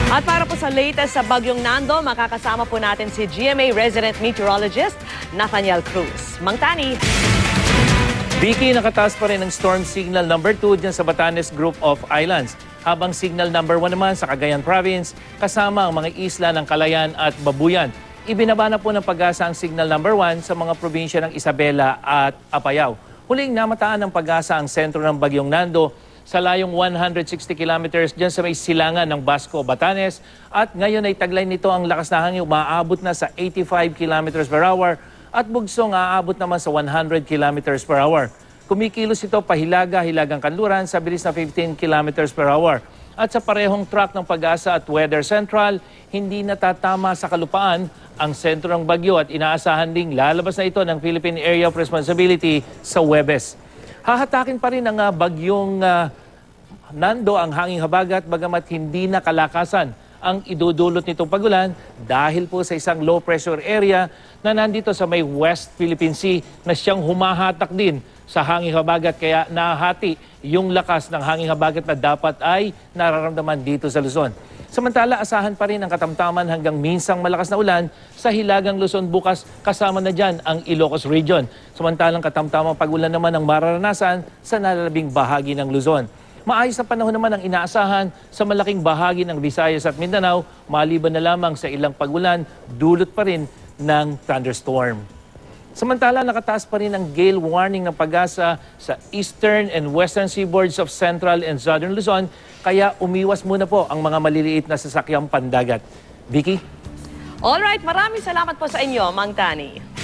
At para po sa latest sa Bagyong Nando, makakasama po natin si GMA resident meteorologist Nathaniel Cruz. Mang Tani. Vicky, nakataas pa rin ang storm signal number 2 dyan sa Batanes Group of Islands. Habang signal number 1 naman sa Cagayan Province, kasama ang mga isla ng Calayan at Babuyan. Ibinaba na po ng Pag-asa ang signal number 1 sa mga probinsya ng Isabela at Apayao. Huling namataan ng Pag-asa ang sentro ng Bagyong Nando sa layong 160 kilometers dyan sa may silangan ng Basco, Batanes. At ngayon ay taglay nito ang lakas na hangin, umaabot na sa 85 kilometers per hour at bugsong aabot naman sa 100 kilometers per hour. Kumikilos ito pahilaga-hilagang kanluran sa bilis na 15 kilometers per hour. At sa parehong track ng Pag-asa at Weather Central, hindi natatama sa kalupaan ang sentro ng bagyo at inaasahan ding lalabas na ito ng Philippine Area of Responsibility sa Huwebes. Hahatakin pa rin ang bagyong Nando ang hanging habagat bagamat hindi na kalakasan ang idudulot nitong pagulan dahil po sa isang low pressure area na nandito sa may West Philippine Sea na siyang humahatak din sa hanging habagat kaya nahati yung lakas ng hanging habagat na dapat ay nararamdaman dito sa Luzon. Samantala, asahan pa rin ang katamtaman hanggang minsang malakas na ulan sa Hilagang Luzon bukas kasama na dyan ang Ilocos Region. Samantalang katamtamang pag-ulan naman ang mararanasan sa nalalabing bahagi ng Luzon. Maayos na panahon naman ang inaasahan sa malaking bahagi ng Visayas at Mindanao, maliban na lamang sa ilang pag-ulan, dulot pa rin ng thunderstorm. Samantala, nakataas pa rin ang gale warning ng Pag-asa sa eastern and western seaboards of central and southern Luzon, kaya umiwas muna po ang mga maliliit na sasakyang pandagat. Vicky? Alright, maraming salamat po sa inyo, Mang Tani.